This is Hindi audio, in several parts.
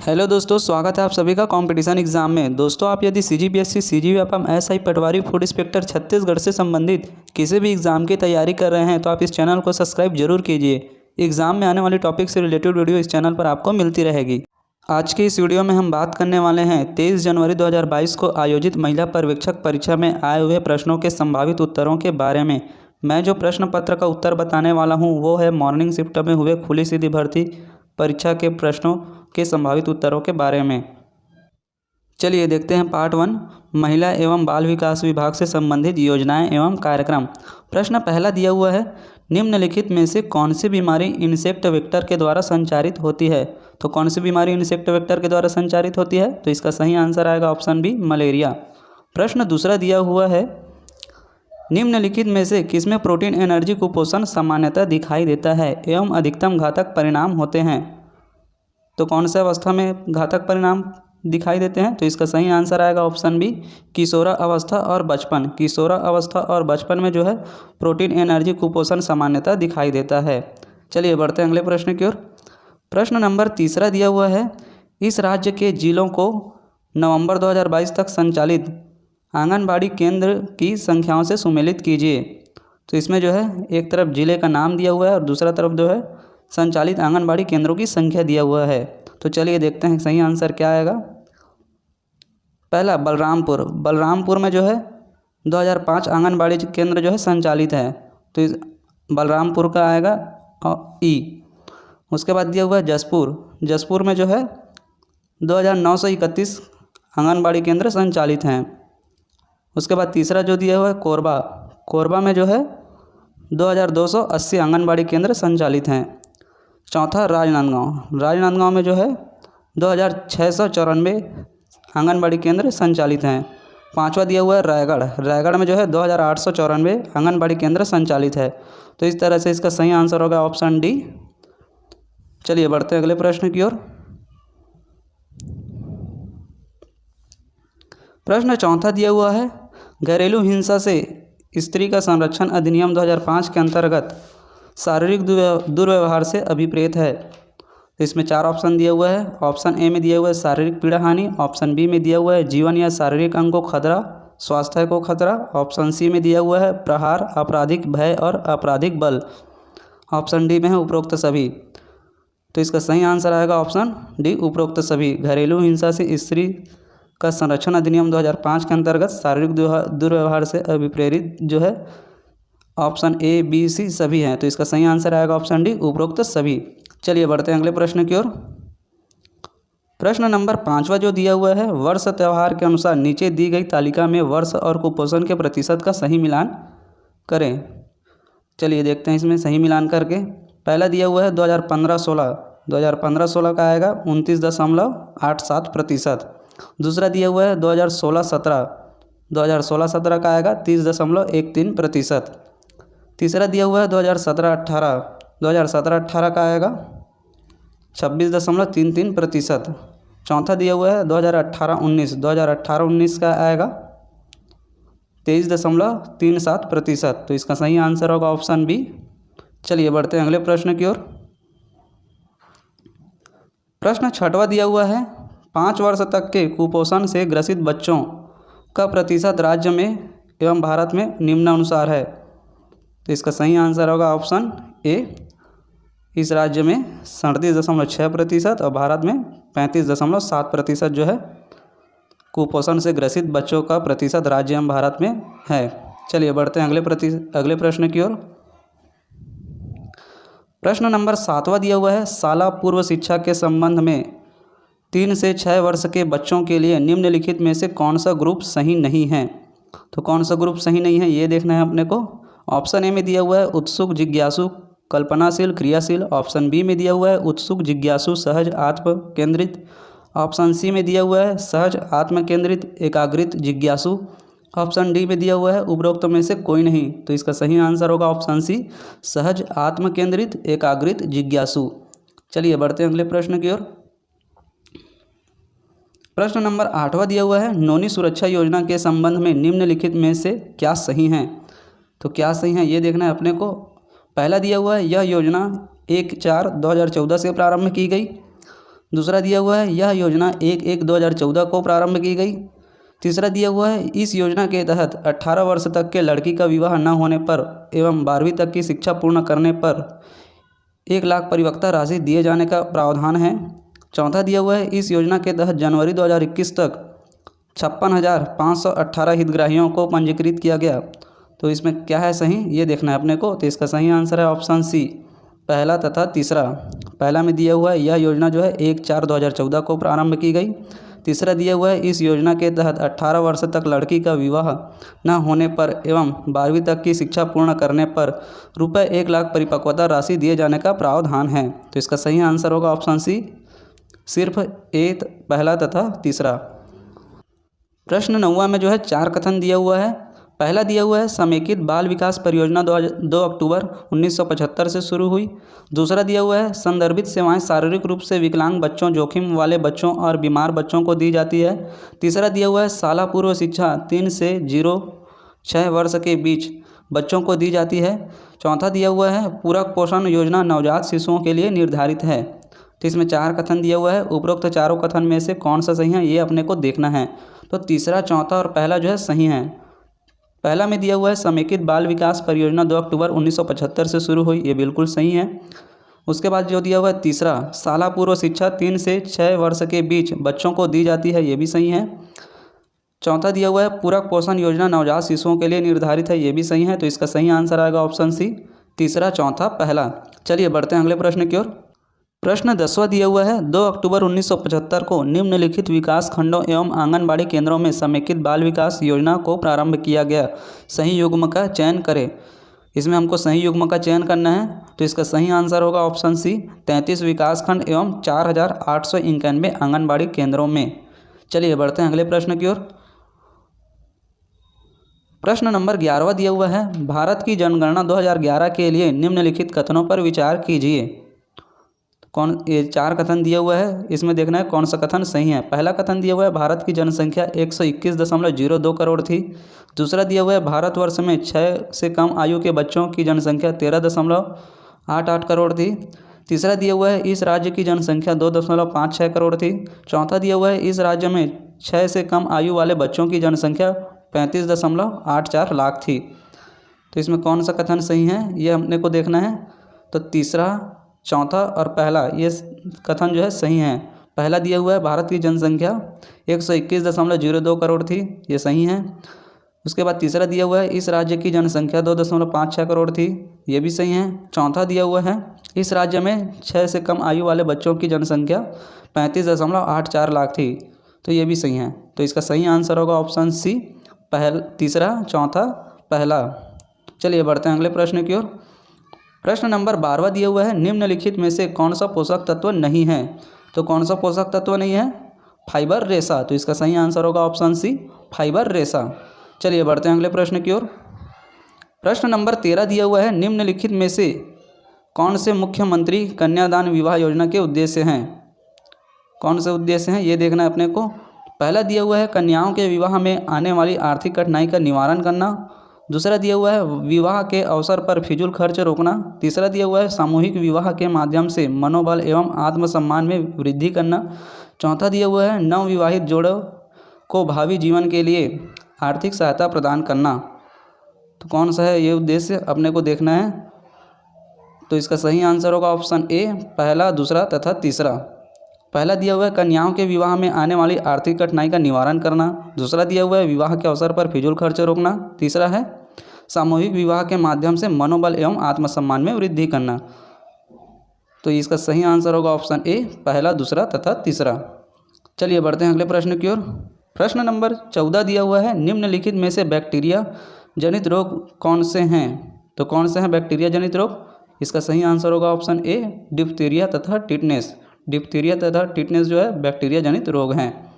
हेलो दोस्तों, स्वागत है आप सभी का कंपटीशन एग्जाम में। दोस्तों, आप यदि सीजीपीएससी, सीजीएफएम, एसआई, पटवारी, फूड इंस्पेक्टर छत्तीसगढ़ से संबंधित किसी भी एग्जाम की तैयारी कर रहे हैं तो आप इस चैनल को सब्सक्राइब जरूर कीजिए। एग्जाम में आने वाले टॉपिक से रिलेटेड वीडियो इस चैनल पर आपको मिलती रहेगी। आज के इस वीडियो में हम बात करने वाले हैं 23 जनवरी 2022 को आयोजित महिला पर्यवेक्षक परीक्षा में आए हुए प्रश्नों के संभावित उत्तरों के बारे में। मैं जो प्रश्न पत्र का उत्तर बताने वाला हूं वो है मॉर्निंग शिफ्ट में हुए खुली सीधी भर्ती परीक्षा के प्रश्नों के संभावित उत्तरों के बारे में। चलिए देखते हैं पार्ट 1, महिला एवं बाल विकास विभाग से संबंधित योजनाएं एवं कार्यक्रम। प्रश्न पहला दिया हुआ है, निम्नलिखित में से कौन सी बीमारी इंसेक्ट वेक्टर के द्वारा संचारित होती है। तो कौन सी बीमारी इंसेक्ट वेक्टर के द्वारा संचारित होती है, तो इसका सही आंसर आएगा ऑप्शन बी, मलेरिया। प्रश्न दूसरा दिया हुआ है, निम्नलिखित में से किसमें प्रोटीन एनर्जी कुपोषण सामान्यतः दिखाई देता है एवं अधिकतम घातक परिणाम होते हैं। तो कौन सा अवस्था में घातक परिणाम दिखाई देते हैं, तो इसका सही आंसर आएगा ऑप्शन बी, किशोरा अवस्था और बचपन। किशोरा अवस्था और बचपन में जो है प्रोटीन एनर्जी कुपोषण सामान्यतः दिखाई देता है। चलिए बढ़ते हैं अगले प्रश्न की ओर। प्रश्न नंबर तीसरा दिया हुआ है, इस राज्य के जिलों को नवंबर 2022 तक संचालित आंगनबाड़ी केंद्र की संख्याओं से सुमेलित कीजिए। तो इसमें जो है एक तरफ जिले का नाम दिया हुआ है और दूसरा तरफ जो है संचालित आंगनबाड़ी केंद्रों की संख्या दिया हुआ है। तो चलिए देखते हैं सही आंसर क्या आएगा। पहला बलरामपुर। बलरामपुर में जो है 2005 आंगनबाड़ी केंद्र जो है संचालित है, तो इस बलरामपुर का आएगा ई। उसके बाद दिया हुआ है जसपुर। जसपुर में जो है 2931 आंगनबाड़ी केंद्र संचालित हैं। उसके बाद तीसरा जो दिया हुआ है कोरबा। कोरबा में जो है 2280 आंगनबाड़ी केंद्र संचालित हैं। चौथा राजनांदगांव। राजनांदगांव में जो है 2694 आंगनबाड़ी केंद्र संचालित हैं। पांचवा दिया हुआ है रायगढ़। रायगढ़ में जो है 2894 आंगनबाड़ी केंद्र संचालित है। तो इस तरह से इसका सही आंसर होगा ऑप्शन डी। चलिए बढ़ते हैं अगले प्रश्न की ओर। प्रश्न चौथा दिया हुआ है, घरेलू हिंसा से स्त्री का संरक्षण अधिनियम 2005 के अंतर्गत शारीरिक दुर्व्यवहार से अभिप्रेत है। तो इसमें 4 ऑप्शन दिया हुआ है। ऑप्शन ए में दिया हुआ है शारीरिक पीड़ा हानि, ऑप्शन बी में दिया हुआ है जीवन या शारीरिक अंग को खतरा, स्वास्थ्य को खतरा, ऑप्शन सी में दिया हुआ है प्रहार, आपराधिक भय और आपराधिक बल, ऑप्शन डी में है उपरोक्त सभी। तो इसका सही आंसर आएगा ऑप्शन डी, उपरोक्त सभी। घरेलू हिंसा से स्त्री का संरक्षण अधिनियम 2005 के अंतर्गत शारीरिक दुर्व्यवहार से अभिप्रेरित जो है ऑप्शन ए, बी, सी सभी हैं। तो इसका सही आंसर आएगा ऑप्शन डी, उपरोक्त सभी। चलिए बढ़ते हैं अगले प्रश्न की ओर। प्रश्न नंबर 5वां जो दिया हुआ है, वर्ष त्यौहार के अनुसार नीचे दी गई तालिका में वर्ष और कुपोषण के प्रतिशत का सही मिलान करें। चलिए देखते हैं इसमें सही मिलान करके। पहला दिया हुआ है 2015-16। 2015-16 का आएगा 29.87%। दूसरा दिया हुआ है 2016-17। 2016-17 का आएगा 30.13%। तीसरा दिया हुआ है 2017-18। 2017-18 का आएगा 26.33%। चौथा दिया हुआ है 2018-19। 2018-19 का आएगा 23.37%। तो इसका सही आंसर होगा ऑप्शन बी। चलिए बढ़ते हैं अगले प्रश्न की ओर। प्रश्न 6वां दिया हुआ है, 5 वर्ष तक के कुपोषण से ग्रसित बच्चों का प्रतिशत राज्य में एवं भारत में निम्नानुसार है। तो इसका सही आंसर होगा ऑप्शन ए। इस राज्य में 37.6% और भारत में 35.7% जो है कुपोषण से ग्रसित बच्चों का प्रतिशत राज्य एवं भारत में है। चलिए बढ़ते हैं अगले प्रश्न की ओर। प्रश्न नंबर 7वां दिया हुआ है, शाला पूर्व शिक्षा के संबंध में 3 से 6 वर्ष के बच्चों के लिए निम्नलिखित में से कौन सा ग्रुप सही नहीं है। तो कौन सा ग्रुप सही नहीं है ये देखना है अपने को। ऑप्शन ए में दिया हुआ है उत्सुक, जिज्ञासु, कल्पनाशील, क्रियाशील। ऑप्शन बी में दिया हुआ है उत्सुक, जिज्ञासु, सहज, आत्म केंद्रित। ऑप्शन सी में दिया हुआ है सहज, आत्म केंद्रित, एकाग्रित, जिज्ञासु। ऑप्शन डी में दिया हुआ है उपरोक्त में से कोई नहीं। तो इसका सही आंसर होगा ऑप्शन सी, सहज, आत्म केंद्रित, एकाग्रित, जिज्ञासु। चलिए बढ़ते हैं अगले प्रश्न की ओर। प्रश्न नंबर 8वां दिया हुआ है, नौनी सुरक्षा योजना के संबंध में निम्नलिखित में से क्या सही हैं। तो क्या सही है ये देखना है अपने को। पहला दिया हुआ है, यह योजना 1/4/2014 से प्रारंभ की गई। दूसरा दिया हुआ है यह योजना 1/1/2014 को प्रारंभ की गई। तीसरा दिया हुआ है इस योजना के तहत 18 वर्ष तक के लड़की का विवाह न होने पर एवं 12वीं तक की शिक्षा पूर्ण करने पर 1 लाख परिपक्वता राशि दिए जाने का प्रावधान है। चौथा दिया हुआ है इस योजना के तहत जनवरी 2021 तक 56,518 हितग्राहियों को पंजीकृत किया गया। तो इसमें क्या है सही, ये देखना है अपने को। तो इसका सही आंसर है ऑप्शन सी, पहला तथा तीसरा। पहला में दिया हुआ है यह योजना जो है 1/4/2014 को प्रारंभ की गई। तीसरा दिया हुआ है इस योजना के तहत 18 वर्ष तक लड़की का विवाह न होने पर एवं 12वीं तक की शिक्षा पूर्ण करने पर रुपये 1 लाख परिपक्वता राशि दिए जाने का प्रावधान है। तो इसका सही आंसर होगा ऑप्शन सी, सिर्फ ए पहला तथा तीसरा। प्रश्न 9 में जो है 4 कथन दिया हुआ है। पहला दिया हुआ है समेकित बाल विकास परियोजना 2 अक्टूबर 1975 से शुरू हुई। दूसरा दिया हुआ है संदर्भित सेवाएं शारीरिक रूप से विकलांग बच्चों, जोखिम वाले बच्चों और बीमार बच्चों को दी जाती है। तीसरा दिया हुआ है शाला पूर्व शिक्षा 3 से 6 वर्ष के बीच बच्चों को दी जाती है। चौथा दिया हुआ है पूरक पोषण योजना नवजात शिशुओं के लिए निर्धारित है। तो इसमें 4 कथन दिया हुआ है। उपरोक्त चारों कथन में से कौन सा सही है ये अपने को देखना है। तो तीसरा, चौथा और पहला जो है सही है। पहला में दिया हुआ है समेकित बाल विकास परियोजना 2 अक्टूबर 1975 से शुरू हुई, ये बिल्कुल सही है। उसके बाद जो दिया हुआ है तीसरा, शाला पूर्व शिक्षा 3 से 6 वर्ष के बीच बच्चों को दी जाती है, ये भी सही है। चौथा दिया हुआ है पूरक पोषण योजना नवजात शिशुओं के लिए निर्धारित है, ये भी सही है। तो इसका सही आंसर आएगा ऑप्शन सी, तीसरा, चौथा, पहला। चलिए बढ़ते हैं अगले प्रश्न की ओर। प्रश्न 10वां दिया हुआ है 2 अक्टूबर 1975 को निम्नलिखित विकास खंडों एवं आंगनबाड़ी केंद्रों में समेकित बाल विकास योजना को प्रारंभ किया गया। सही युग्म का चयन करें। इसमें हमको सही युग्म का चयन करना है। तो इसका सही आंसर होगा ऑप्शन सी, 33 विकासखंड एवं 4,891 आंगनबाड़ी केंद्रों में। चलिए बढ़ते हैं अगले प्रश्न की ओर। प्रश्न नंबर 11वां दिया हुआ है भारत की जनगणना 2011 के लिए निम्नलिखित कथनों पर विचार कीजिए। ये 4 कथन दिया हुआ है, इसमें देखना है कौन सा कथन सही है। पहला कथन दिया हुआ है भारत की जनसंख्या 121.02 करोड़ थी। दूसरा दिया हुआ है भारतवर्ष में 6 से कम आयु के बच्चों की जनसंख्या 13.88 करोड़ थी। तीसरा दिया हुआ है इस राज्य की जनसंख्या 2.56 करोड़ थी। चौथा दिया हुआ है इस राज्य में 6 से कम आयु वाले बच्चों की जनसंख्या 35.84 लाख थी। तो इसमें कौन सा कथन सही है ये अपने को देखना है। तो तीसरा, चौथा और पहला ये कथन जो है सही है। पहला दिया हुआ है भारत की जनसंख्या 121.02 करोड़ थी, ये सही है। उसके बाद तीसरा दिया हुआ है इस राज्य की जनसंख्या 2.56 करोड़ थी, ये भी सही है। चौथा दिया हुआ है इस राज्य में 6 से कम आयु वाले बच्चों की जनसंख्या 35.84 लाख थी, तो ये भी सही है। तो इसका सही आंसर होगा ऑप्शन सी, तीसरा, चौथा, पहला। चलिए बढ़ते हैं अगले प्रश्न की ओर। प्रश्न नंबर 12वां दिया हुआ है निम्नलिखित में से कौन सा पोषक तत्व नहीं है। तो कौन सा पोषक तत्व नहीं है? फाइबर, रेशा। तो इसका सही आंसर होगा ऑप्शन सी, फाइबर, रेशा। चलिए बढ़ते हैं अगले प्रश्न की ओर। प्रश्न नंबर 13 दिया हुआ है निम्नलिखित में से कौन से मुख्यमंत्री कन्यादान विवाह योजना के उद्देश्य हैं। कौन से उद्देश्य हैं ये देखना है अपने को। पहला दिया हुआ है कन्याओं के विवाह में आने वाली आर्थिक कठिनाई का निवारण करना। दूसरा दिया हुआ है विवाह के अवसर पर फिजूल खर्च रोकना। तीसरा दिया हुआ है सामूहिक विवाह के माध्यम से मनोबल एवं आत्मसम्मान में वृद्धि करना। चौथा दिया हुआ है नवविवाहित जोड़ों को भावी जीवन के लिए आर्थिक सहायता प्रदान करना। तो कौन सा है ये उद्देश्य अपने को देखना है। तो इसका सही आंसर होगा ऑप्शन ए, पहला, दूसरा तथा तीसरा। पहला दिया हुआ है कन्याओं के विवाह में आने वाली आर्थिक कठिनाई का निवारण करना। दूसरा दिया हुआ है विवाह के अवसर पर फिजूल खर्च रोकना। तीसरा है सामूहिक विवाह के माध्यम से मनोबल एवं आत्मसम्मान में वृद्धि करना। तो इसका सही आंसर होगा ऑप्शन ए, पहला, दूसरा तथा तीसरा। चलिए बढ़ते हैं अगले प्रश्न की ओर। प्रश्न नंबर 14 दिया हुआ है निम्नलिखित में से बैक्टीरिया जनित रोग कौन से हैं। तो कौन से हैं बैक्टीरिया जनित रोग? इसका सही आंसर होगा ऑप्शन ए, डिप्थीरिया तथा टिटनेस। डिप्थीरिया तथा टिटनेस जो है बैक्टीरिया जनित रोग हैं।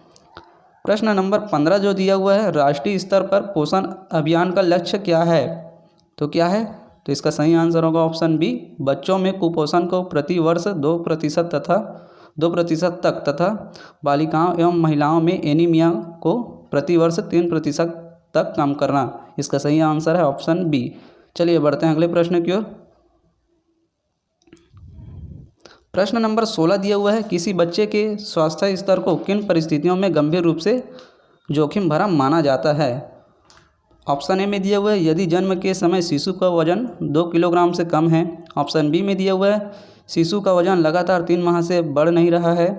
प्रश्न नंबर 15 जो दिया हुआ है राष्ट्रीय स्तर पर पोषण अभियान का लक्ष्य क्या है। तो क्या है? तो इसका सही आंसर होगा ऑप्शन बी, बच्चों में कुपोषण को प्रति वर्ष 2% तक तथा बालिकाओं एवं महिलाओं में एनीमिया को प्रति वर्ष 3% तक कम करना। इसका सही आंसर है ऑप्शन बी। चलिए बढ़ते हैं अगले प्रश्न की ओर। प्रश्न नंबर 16 दिया हुआ है, किसी बच्चे के स्वास्थ्य स्तर को किन परिस्थितियों में गंभीर रूप से जोखिम भरा माना जाता है। ऑप्शन ए में दिया हुआ है, यदि जन्म के समय शिशु का वजन 2 किलोग्राम से कम है। ऑप्शन बी में दिया हुआ है, शिशु का वजन लगातार 3 माह से बढ़ नहीं रहा है।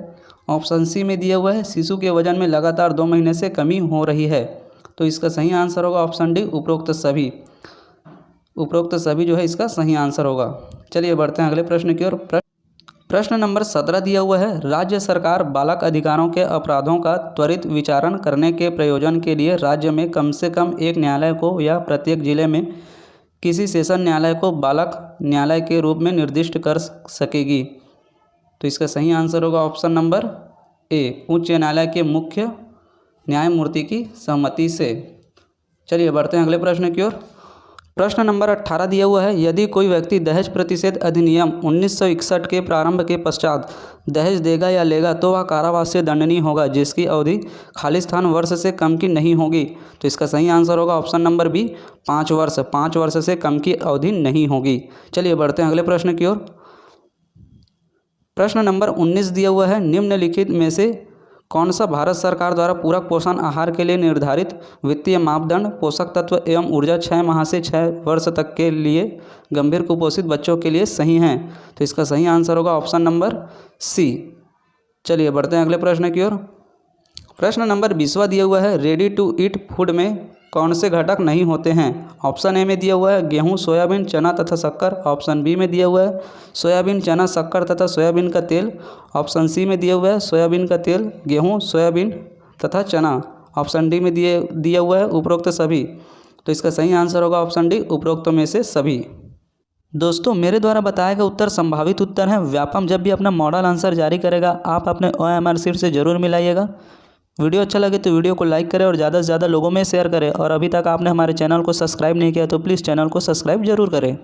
ऑप्शन सी में दिया हुआ है, शिशु के वजन में लगातार 2 महीने से कमी हो रही है। तो इसका सही आंसर होगा ऑप्शन डी, उपरोक्त सभी। उपरोक्त सभी जो है इसका सही आंसर होगा। चलिए बढ़ते हैं अगले प्रश्न की ओर। प्रश्न नंबर 17 दिया हुआ है, राज्य सरकार बालक अधिकारों के अपराधों का त्वरित विचारण करने के प्रयोजन के लिए राज्य में कम से कम एक न्यायालय को या प्रत्येक जिले में किसी सेशन न्यायालय को बालक न्यायालय के रूप में निर्दिष्ट कर सकेगी। तो इसका सही आंसर होगा ऑप्शन नंबर ए, उच्च न्यायालय के मुख्य न्यायमूर्ति की सहमति से। चलिए बढ़ते हैं अगले प्रश्न की ओर। प्रश्न नंबर 18 दिया हुआ है, यदि कोई व्यक्ति दहेज प्रतिषेध अधिनियम 1961 के प्रारंभ के पश्चात दहेज देगा या लेगा तो वह कारावास से दंडनीय होगा, जिसकी अवधि खालिस्तान वर्ष से कम की नहीं होगी। तो इसका सही आंसर होगा ऑप्शन नंबर बी, 5 वर्ष। 5 वर्ष से कम की अवधि नहीं होगी। चलिए बढ़ते हैं अगले प्रश्न की ओर। प्रश्न नंबर 19 दिया हुआ है, निम्नलिखित में से कौन सा भारत सरकार द्वारा पूरक पोषण आहार के लिए निर्धारित वित्तीय मापदंड पोषक तत्व एवं ऊर्जा 6 माह से 6 वर्ष तक के लिए गंभीर कुपोषित बच्चों के लिए सही हैं। तो इसका सही आंसर होगा ऑप्शन नंबर सी। चलिए बढ़ते हैं अगले प्रश्न की ओर। प्रश्न नंबर 20वां दिया हुआ है, रेडी टू ईट फूड में कौन से घटक नहीं होते हैं। ऑप्शन ए में दिया हुआ है, गेहूं, सोयाबीन, चना तथा शक्कर। ऑप्शन बी में दिया हुआ है, सोयाबीन, चना, शक्कर तथा सोयाबीन का तेल। ऑप्शन सी में दिया हुआ है, सोयाबीन का तेल, गेहूं, सोयाबीन तथा चना। ऑप्शन डी में दिया हुआ है, उपरोक्त सभी। तो इसका सही आंसर होगा ऑप्शन डी, उपरोक्त में से सभी। दोस्तों, मेरे द्वारा बताया गया उत्तर संभावित उत्तर है। व्यापम जब भी अपना मॉडल आंसर जारी करेगा, आप अपने OMR शीट से ज़रूर मिलाइएगा। वीडियो अच्छा लगे तो वीडियो को लाइक करें और ज़्यादा से ज़्यादा लोगों में शेयर करें। और अभी तक आपने हमारे चैनल को सब्सक्राइब नहीं किया तो प्लीज़ चैनल को सब्सक्राइब जरूर करें।